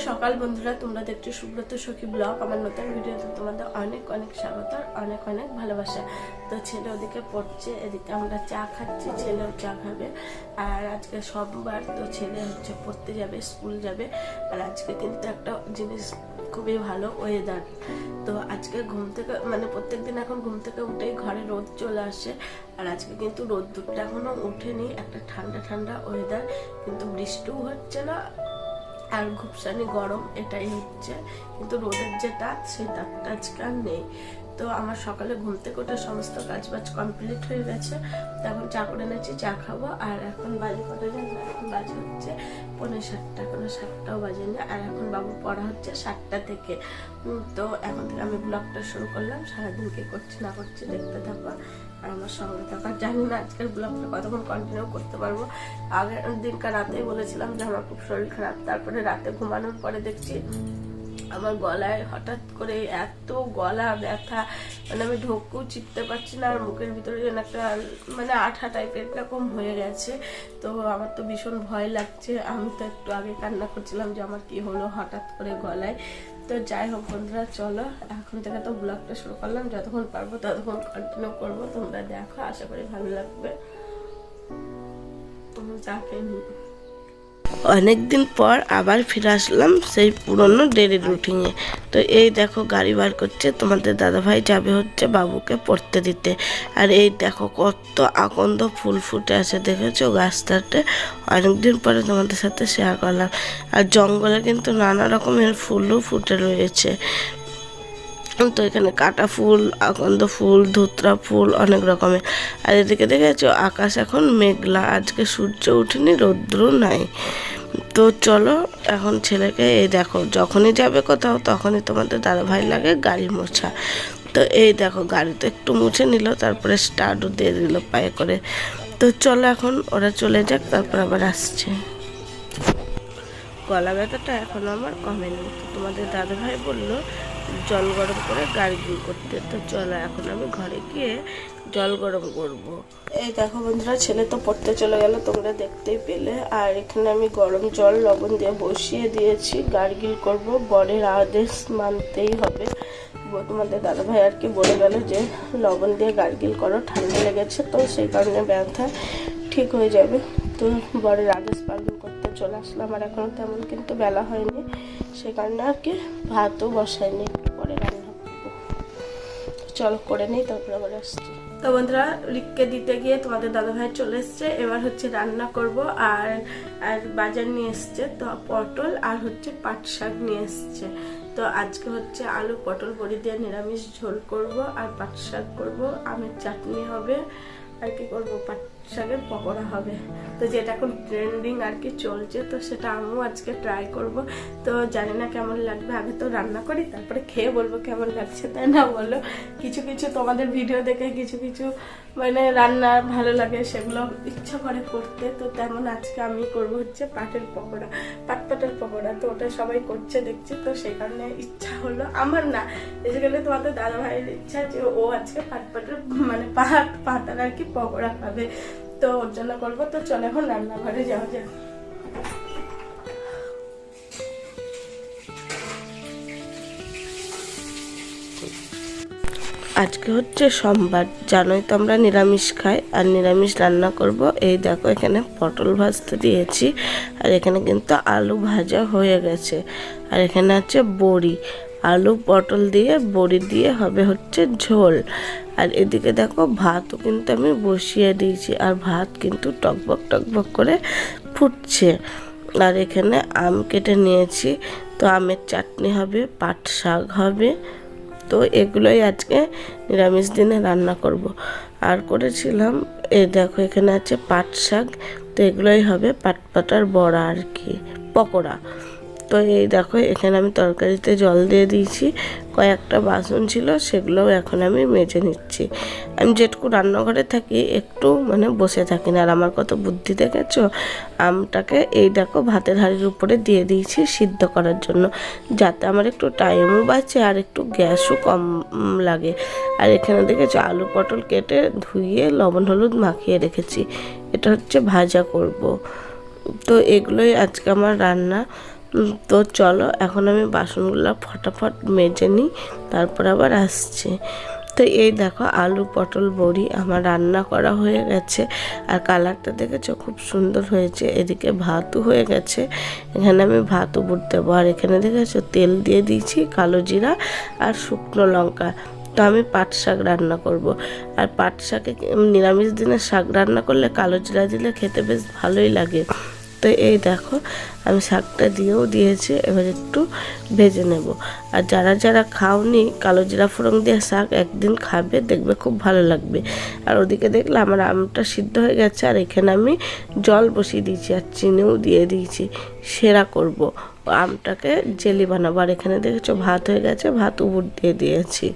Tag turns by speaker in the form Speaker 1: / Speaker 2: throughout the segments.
Speaker 1: সকাল বন্ধুরা, তোমরা দেখছো সুব্রত সখী ব্লগ। আমার নতুন ভিডিওতে তোমাদের অনেক অনেক স্বাগত, অনেক অনেক ভালোবাসা। তো ছেলে ওদিকে পড়ছে, এদিকে আমরা চা খাচ্ছি, ছেলেও চা খাবে। আর আজকে সোমবার, তো ছেলে হচ্ছে পড়তে যাবে, স্কুল যাবে। আর আজকে কিন্তু একটা জিনিস খুবই ভালো, ওয়েদার। তো আজকে ঘুম থেকে প্রত্যেকদিন এখন ঘুম থেকে উঠেই ঘরে রোদ চলে আসে। আর আজকে কিন্তু রোদ্দুরটা এখনো ওঠেনি, একটা ঠান্ডা ঠান্ডা ওয়েদার, কিন্তু বৃষ্টিও হচ্ছে না আর ঘুপসানি গরম, এটাই হচ্ছে। কিন্তু রোদের যে তাপ, সেই তাপটা আজকে আর নেই। তো আমার সকালে ঘুম থেকে উঠে সমস্ত কাজবাজ কমপ্লিট হয়ে গেছে। তো এখন চা করে নিয়েছি, চা খাবো। আর এখন বাজে কটা জানি না, এখন বাজে হচ্ছে 6:45, কোনো 7টাও বাজেনি। আর এখন বাবু পড়া হচ্ছে 7টা থেকে। তো এখন থেকে আমি ব্লগটা শুরু করলাম। সারাদিন কি করছি না করছি দেখতে থাকো আর আমার সঙ্গে থাকো। জানি না আজকের ব্লগটা কতক্ষণ কন্টিনিউ করতে পারবো। আগের দিনকার রাতেই বলেছিলাম যে আমার খুব শরীর খারাপ। তারপরে রাতে ঘুমানোর পরে দেখছি আমার গলায় হঠাৎ করে এত গলা ব্যথা, আমি ঢোকও চিপতে পারছি না। আর মুখের ভিতরে যেন একটা আঠা টাইপের এরকম হয়ে গেছে। তো আমার তো ভীষণ ভয় লাগছে। আমি তো একটু আগে কান্না করছিলাম যে আমার কি হলো হঠাৎ করে গলায়। তো যাই হোক বন্ধুরা, চলো এখন থেকে তো ব্লগটা শুরু করলাম। যতক্ষণ পারবো ততক্ষণ কন্টিনিউ করবো। তোমরা দেখো, আশা করি ভালো লাগবে। যাকে অনেকদিন পর আবার ফিরে আসলাম সেই পুরনো ডেলি রুটিনে। তো এই দেখো গাড়ি বার করছে, তোমাদের দাদাভাই যাবে হচ্ছে বাবুকে পড়তে দিতে। আর এই দেখো কত আকন্দ ফুল ফুটে আছে, দেখেছো গাছটাতে? অনেকদিন পরে তোমাদের সাথে শেয়ার করলাম। আর জঙ্গলে কিন্তু নানা রকমের ফুলও ফুটে রয়েছে। তো এখানে কাটা ফুল, আকন্দ ফুল, ধুতরা ফুল, অনেক রকমের। আর এদিকে দেখেছো আকাশ এখন মেঘলা, আজকে সূর্য উঠেনি, রৌদ্র নাই। তো চলো এখন ছেলেকে, এই দেখো যখনই যাবে কোথাও তখনই তোমাদের দাদাভাই লাগে গাড়ি মোছা। তো এই দেখো গাড়িতে একটু মুছে নিল, তারপরে স্টার্টও দিয়ে দিল পায়ে করে। তো চলো এখন ওরা চলে যাক, তারপর আবার আসছে। গলা ব্যথাটা এখন আমার কমেনি। তো তোমাদের দাদাভাই বললো জল গরম করে গার্গিল করতে। তো চলো এখন আমি ঘরে গিয়ে জল গরম করব। এই দেখো বন্ধুরা, ছেলে তো পড়তে চলে গেল, তোমরা দেখতেই পেলে। আর এখানে আমি গরম জল লবণ দিয়ে বসিয়ে দিয়েছি, গার্গিল করব। বরের আদেশ মানতেই হবে। তোমাদের দাদাভাই আর কি বলে গেল যে লবণ দিয়ে গার্গিল করো, ঠান্ডা লেগেছে তো সেই কারণে ব্যথা ঠিক হয়ে যাবে। তো বরের আদেশ পালন করতে চলে আসলাম। আর এখনো তেমন কিন্তু বেলা হয়নি, সে কারণে আর কি ভাতও বসায়নি, পরে রান্না করবো। চলো করে নিই, তারপরে আবার আসছি। তো বন্ধুরা, রিককে দিতে গিয়ে তোমাদের দাদাভাই চলে এসছে। এবার হচ্ছে রান্না করব। আর বাজার নিয়ে এসছে তো পটল আর হচ্ছে পাট শাক নিয়ে এসছে। তো আজকে হচ্ছে আলু পটল বড়ি দিয়ে নিরামিষ ঝোল করব, আর পাট শাক করবো, আমের চাটনি হবে, আর কি করবো পাট শাকের পকোড়া হবে। তো যেটা এখন ট্রেন্ডিং আর কি চলছে, তো সেটা আমিও আজকে ট্রাই করব। তো জানি না কেমন লাগবে, আগে তো রান্না করি তারপরে খেয়ে বলবো কেমন লাগছে, তাই না বলো? কিছু কিছু তোমাদের ভিডিও দেখে কিছু কিছু রান্না ভালো লাগে, সেগুলো ইচ্ছা করে করতে। তো তেমন আজকে আমি করব হচ্ছে পাটের পকোড়া, পাটের পকোড়া। তো ওটা সবাই করছে দেখছি, তো সেই কারণে ইচ্ছা হলো আমার, না বেসিক্যালি তোমাদের দাদা ভাইয়ের ইচ্ছা যে ও আজকে পাটের পাতার আর কি পকোড়া খাবে, তো ওর জন্য করবো। তো চলো এখন রান্নাঘরে যাওয়া যাক। আজকে হচ্ছে সোমবার, জানোই তো আমরা নিরামিষ খাই, আর নিরামিষ রান্না করব। এই দেখো এখানে পটল ভাজতে দিয়েছি, আর এখানে কিন্তু আলু ভাজা হয়ে গেছে। আর এখানে আছে বড়ি, আলু পটল দিয়ে বড়ি দিয়ে হবে হচ্ছে ঝোল। আর এদিকে দেখো ভাতও কিন্তু আমি বসিয়ে দিয়েছি, আর ভাত কিন্তু টকবক টকবক করে ফুটছে। আর এখানে আম কেটে নিয়েছি, তো আমের চাটনি হবে, পাট শাক হবে। তো এগুলোই আজকে নিরামিষ দিনে রান্না করব। আর করেছিলাম এই দেখো এখানে আছে পাট শাক, তো এগুলোই হবে পাটার বড়া আর কি, পকোড়া। তো এই দেখো এখানে আমি তরকারিতে জল দিয়ে দিয়েছি, কয়েকটা বাসন ছিল সেগুলোও এখন আমি মেজে নিচ্ছি। আমি যেটুকু রান্নাঘরে থাকি একটু বসে থাকি না। আর আমার কত বুদ্ধি দেখেছো, আমটাকে এই দেখো ভাতের হাঁড়ির উপরে দিয়ে দিয়েছি সিদ্ধ করার জন্য, যাতে আমার একটু টাইমও বাঁচে আর একটু গ্যাসও কম লাগে। আর এখানে দেখেছো আলু পটল কেটে ধুয়ে লবণ হলুদ মাখিয়ে রেখেছি, এটা হচ্ছে ভাজা করব। তো এগুলোই আজকে আমার রান্না। তো চলো এখন আমি বাসনগুলো ফটাফট মেজে নিই, তারপর আবার আসছি। তো এই দেখো আলু পটল বড়ি আমার রান্না করা হয়ে গেছে, আর কালারটা দেখেছো খুব সুন্দর হয়েছে। এদিকে ভাতও হয়ে গেছে, এখানে আমি ভাতও বুট দেবো। আর এখানে দেখেছো তেল দিয়ে দিয়েছি, কালো জিরা আর শুকনো লঙ্কা। তো আমি পাট শাক রান্না করব, আর পাট শাকে নিরামিষ দিনে শাক রান্না করলে কালো জিরা দিলে খেতে বেশ ভালোই লাগে। তো এই দেখো আমি শাকটা দিয়েও দিয়েছি, এবার একটু ভেজে নেব। আর যারা যারা খাওনি কালো জিরা ফোড়ন দিয়ে শাক, একদিন খাবে, দেখবে খুব ভালো লাগবে। আর ওদিকে দেখলে আমার আমটা সিদ্ধ হয়ে গেছে, আর এখানে আমি জল বসিয়ে দিয়েছি আর চিনিও দিয়ে দিয়েছি, সেরা করব আমটাকে জেলি বানাবো। আর এখানে দেখেছো ভাত হয়ে গেছে, ভাত উবুর দিয়ে দিয়েছি।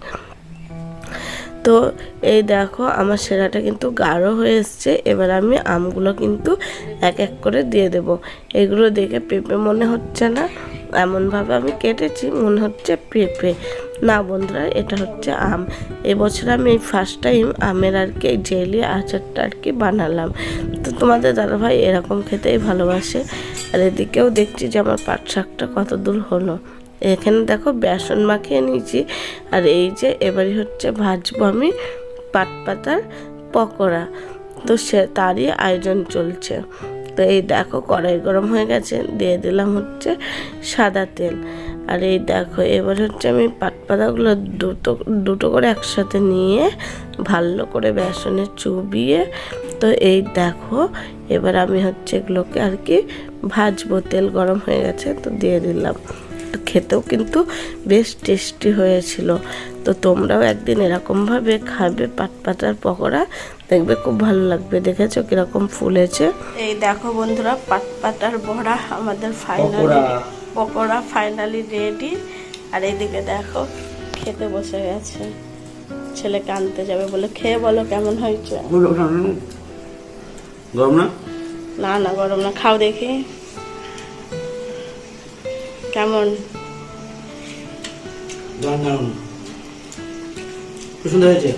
Speaker 1: তো এই দেখো আমার সেরাটা কিন্তু গাঢ় হয়ে এসছে। এবার আমি আমগুলো কিন্তু এক এক করে দিয়ে দেব। এগুলো দেখে পেঁপে মনে হচ্ছে না, এমনভাবে আমি কেটেছি মনে হচ্ছে পেঁপে। না বন্ধুরা, এটা হচ্ছে আম। এবছর আমি এই ফার্স্ট টাইম আমের আর কি জেলি আচারটা আর কি বানালাম। তো তোমাদের দাদাভাই এরকম খেতেই ভালোবাসে। আর এদিকেও দেখছি যে আমার পাট শাকটা কত দূর হলো। এখানে দেখো বেসন মাখিয়ে নিয়েছি, আর এই যে এবারই হচ্ছে ভাজবো আমি পাট পাতার পকোড়া। তো তারই আয়োজন চলছে। তো এই দেখো কড়াই গরম হয়ে গেছে, দিয়ে দিলাম হচ্ছে সাদা তেল। আর এই দেখো এবার হচ্ছে আমি পাট পাতাগুলো দুটো করে একসাথে নিয়ে ভালো করে বেসনে চুবিয়ে, তো এই দেখো এবার আমি হচ্ছে এগুলোকে আর কি ভাজবো। তেল গরম হয়ে গেছে, তো দিয়ে দিলাম। খেতেও কিন্তু বেশ টেস্টি হয়েছিল। তো তোমরাও একদিন এরকমভাবে খাবে পাট পাতার পকোড়া, দেখবে খুব ভালো লাগবে। দেখেছো কিরকম ফুলেছে। এই দেখো বন্ধুরা, পাট পাতার বড়া আমাদের পকোড়া ফাইনালি রেডি। আর এইদিকে দেখো খেতে বসে গেছে, ছেলেকে আনতে যাবে বলে। খেয়ে বলো কেমন হয়েছে।
Speaker 2: গরম না?
Speaker 1: না না গরম না, খাও দেখি কেমন।
Speaker 2: খুব সুন্দর হয়েছে।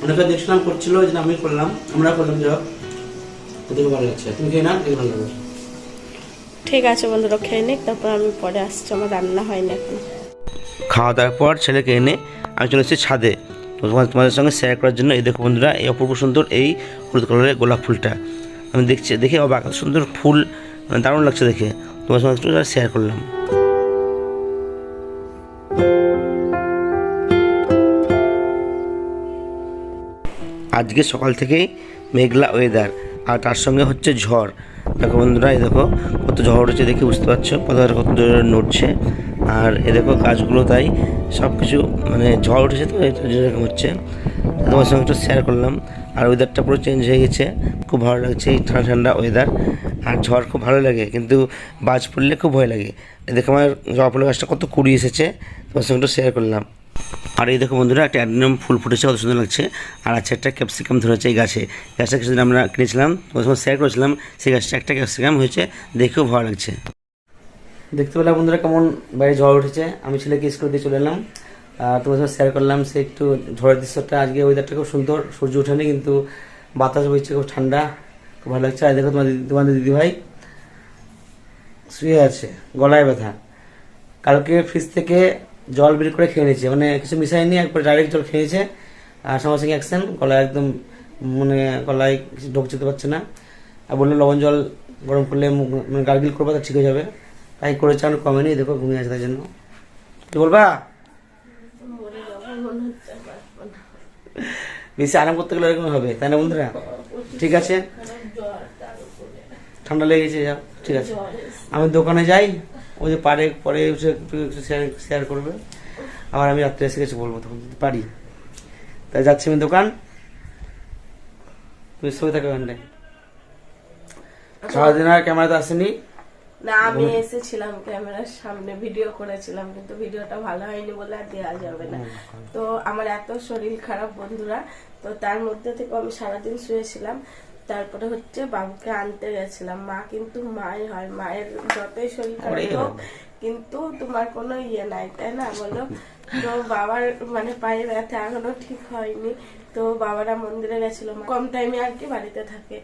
Speaker 2: অনেকে দেখছিলাম করছিল, যে আমি করলাম, আমরা করলাম, যাও দেখে ভালো লাগছে। তুমি খেয়ে না, দেখে ভালো লাগবে।
Speaker 1: ঠিক আছে বন্ধুরা, খেয়ে নিক, তারপর আমি পরে আসছি, আমার রান্না হয়নি এখন।
Speaker 2: খাওয়া দাওয়ার পর ছেলেকে এনে আমি চলে এসেছি ছাদে তোমাদের সঙ্গে শেয়ার করার জন্য। এই দেখো বন্ধুরা, এই অপূর্ব সুন্দর এই হলুদ কালারের গোলাপ ফুলটা আমি দেখে অবাক, সুন্দর ফুল, দারুণ লাগছে দেখে। তোমার সঙ্গে একটু শেয়ার করলাম। আজকে সকাল থেকেই মেঘলা ওয়েদার, আর তার সঙ্গে হচ্ছে ঝড়। দেখো বন্ধুরা, এই দেখো কত ঝড় উঠেছে, দেখে বুঝতে পারছো পাতাটা কত জোরে নড়ছে। আর এ দেখো গাছগুলো তাই সব কিছু মানে ঝড় উঠেছে, তো যেরকম হচ্ছে তোমার সঙ্গে একটু শেয়ার করলাম। আর ওয়েদারটা পুরো চেঞ্জ হয়ে গেছে, খুব ভালো লাগছে এই ঠান্ডা ঠান্ডা ওয়েদার। আর ঝড় খুব ভালো লাগে, কিন্তু বাজ পড়লে খুব ভয় লাগে। দেখো আমার জবা ফুলের গাছটা কত কুড়ি এসেছে, তোমার সঙ্গে একটু শেয়ার করলাম। আর এই দেখো বন্ধুরা, একটা অ্যাডেনিয়াম ফুল ফুটেছে, কত সুন্দর লাগছে। আর আছে একটা ক্যাপসিকাম ধরেছে এই গাছে। গাছটা কিছুদিন আমরা কিনেছিলাম, তোমার সঙ্গে শেয়ার করেছিলাম। সেই গাছটা একটা ক্যাপসিকাম হয়েছে, দেখেও ভালো লাগছে। দেখতে পেলাম বন্ধুরা কেমন বাইরে ঝড় উঠেছে। আমি ছেলেকে স্কুল দিয়ে চলে এলাম, আর তোমার সঙ্গে শেয়ার করলাম সে একটু ঝড়ের দৃশ্যটা। আজকে ওয়েদারটা খুব সুন্দর, সূর্য ওঠেনি কিন্তু বাতাস বইছে, খুব ঠান্ডা, খুব ভালো লাগছে। আর দেখো তোমাদের দিদিভাই শুয়ে আছে, গলায় ব্যথা। কালকে ফ্রিজ থেকে জল বের করে খেয়ে নিয়েছে, মানে কিছু মিশাইনি, একবার ডাইরেক্ট জল খেয়েছে। আর সঙ্গে সঙ্গে অ্যাকশন, গলায় একদম মানে গলায় কিছু ঢোক যেতে পারছে না। আর বললো লবণ জল গরম করলে মানে গার্গিল করবো, তা ঠিক হয়ে যাবে। তাই করেছে, আর কমেনি, দেখো ঘুমিয়ে আছে তার জন্য। কি বলবা? বেশি আরাম করতে গেলে এরকম হবে, তাই না বন্ধুরা? ঠিক আছে, ঠান্ডা লেগেছে, যাও ঠিক আছে। আমি দোকানে যাই, ওই যে পরে একটু শেয়ার করবে। আবার আমি রাত্রে এসে কিছু বলবো তখন যদি পারি। তাই যাচ্ছি আমি দোকান, তুমি শুয়ে থাকো ওখানটায়। সারাদিন আর ক্যামেরাতে আসেনি
Speaker 1: না, আমি এসেছিলাম ক্যামেরার সামনে, ভিডিও করেছিলাম, কিন্তু ভিডিওটা ভালো হয়নি বলে আর দেওয়া যাবে না। তো আমার এত শরীর খারাপ বন্ধুরা, তো তার মধ্যে থেকে আমি সারাদিন শুয়েছিলাম। তারপরে হচ্ছে বাবুকে আনতে গেছিলাম। মা কিন্তু মাই হয়, মায়ের যতই শরীর খারাপ হোক কিন্তু তোমার কোনো ইয়ে নাই, তাই না বলো? তো বাবার মানে পায়ে ব্যথা এখনো ঠিক হয়নি, তো বাবারা মন্দিরে গেছিল, কম টাইমে আর কি বাড়িতে থাকে।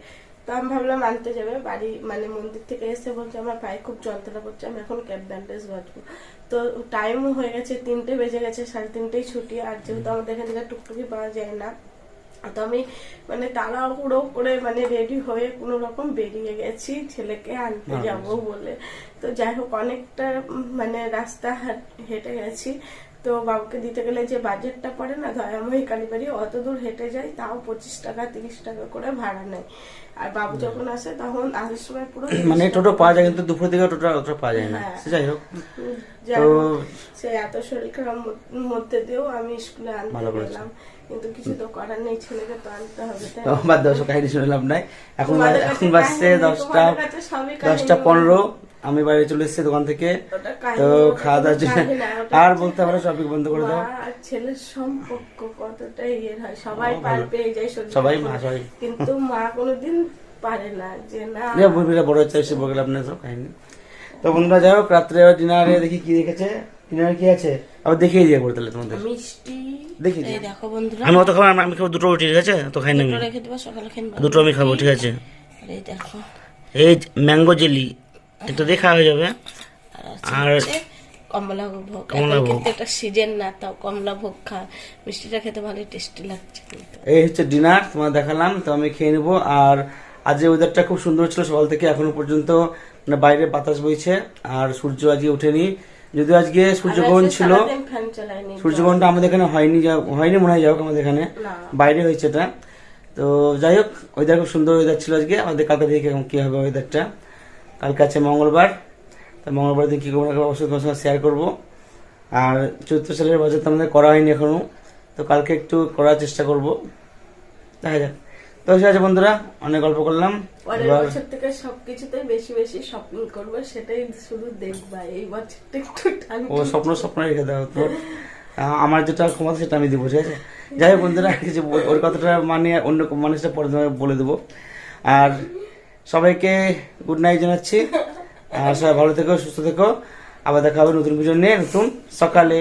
Speaker 1: তো আমি ভাবলাম আনতে যাবে বাড়ি, মানে মন্দির থেকে এসে বলছে আমার পায়ে খুব যন্ত্রণা করছে, আমি এখন ক্যাপ ব্যান্ডেজ বাঁধবো। তো টাইমও হয়ে গেছে, 3টে বেজে গেছে, 3:30টায় ছুটি। আর যেহেতু আমাদের এখান থেকে টুকটুকি পাওয়া যায় না, তো আমি মানে তাড়াহুড়ো করে মানে রেডি হয়ে কোনো রকম বেরিয়ে গেছি ছেলেকে আনতে যাব বলে। তো যাই হোক অনেকটা মানে রাস্তা হেঁটে গেছি। তো বাবুকে দিতে গেলে যে বাজেটটা পড়ে না, দয়াময়ী কালীবাড়ি, অত দূর হেঁটে যাই, তাও 25 টাকা 30 টাকা করে ভাড়া নেয়। আর বাবু যখন আসে তখন আসার সময় পুরো
Speaker 2: মানে টোটো পাওয়া যায়, কিন্তু দুপুর দিকে টোটো পাওয়া যায় না। যাই হোক, তো
Speaker 1: সে এত শরীর খারাপ মধ্যে দিয়েও আমি স্কুলে আনতে গেলাম, কিন্তু কিছু তো করার নেই, ছেলেকে তো আনতে হবে।
Speaker 2: বাদ দাও, কাহিনী শুনে লাভ নাই। এখন বাজছে 10:15। আমি বাইরে চলে এসেছি দোকান থেকে, তো খাওয়া দাওয়ার জন্য আর বলতে পারো টপিক বন্ধ করে দাও।
Speaker 1: ছেলের সম্পর্ক কতটা ইয়ে হয়, সবাই পার পেয়ে যায়,
Speaker 2: সবাই মা সবাই,
Speaker 1: কিন্তু মা কোনোদিন পারে না যে না
Speaker 2: বড় হচ্ছে এসে বলে লাভ নেই সব কাহিনী। তো বন্ধুরা যাই হোক, রাত্রে ডিনারে দেখি কি রেখেছে, ডিনারে কি আছে আবার দেখিয়ে দিয়ে পড়ে তাহলে তোমাদের
Speaker 1: মিষ্টি
Speaker 2: দেখি।
Speaker 1: এই দেখো বন্ধুরা,
Speaker 2: আমি অত খাবো, আমি খাবো 2টো রুটি, ঠিক আছে? তো খাই না, আমি
Speaker 1: রেখে দেবো, সকালে খেয়ে
Speaker 2: 2টো আমি খাবো, ঠিক আছে?
Speaker 1: আর এই দেখো
Speaker 2: এই ম্যাঙ্গো জেলি, এটা দেখা হয়ে যাবে। আর
Speaker 1: কমলা ভোগ, কিন্তু একটা সিজন না, তাও কমলা ভোগ খা, মিষ্টিটা খেতে ভালোই টেস্টি লাগছে কিন্তু।
Speaker 2: এই হচ্ছে ডিনার, তোমার দেখালাম, তো আমি খেয়ে নেবো। আর আজকে ওয়েদারটা খুব সুন্দর ছিল সকাল থেকে এখনো পর্যন্ত, মানে বাইরে বাতাস বইছে আর সূর্য আজকে ওঠেনি, যদিও আজকে সূর্যগ্রহণ ছিল। সূর্যগ্রহণটা আমাদের এখানে হয়নি মনে হয়, যাই হোক আমাদের এখানে বাইরে হয়েছে এটা। তো যাই হোক, ওয়েদার খুব সুন্দর ওয়েদার ছিল আজকে। আমাদের কালকে দেখে কি হবে ওয়েদারটা। কালকে আছে মঙ্গলবার, তো মঙ্গলবার দিন কী করবো অবশ্যই তোমার সঙ্গে শেয়ার করবো। আর চৈত্র সালের বাজার তো আমাদের করা হয়নি এখনো, তো কালকে একটু করার চেষ্টা করবো, দেখা যাক। তো ঠিক আছে বন্ধুরা, অনেক গল্প করলাম।
Speaker 1: পরের বছর থেকে সবকিছুতে বেশি বেশি শপিং করবো, সেটাই শুধু দেখবা। এই বছরটা একটু
Speaker 2: ও স্বপ্ন রেখে দাও তো, আমার যেটা ক্ষমতা সেটা আমি দিব, ঠিক আছে? যাই হোক বন্ধুরা, কিছু ওর কথাটা মানে অন্য মানুষটা পরে বলে দেবো। আর সবাইকে গুড নাইট জানাচ্ছি, আর সবাই ভালো থেকো, সুস্থ থেকো। আবার দেখা হবে নতুন ভিডিও নিয়ে নতুন সকালে।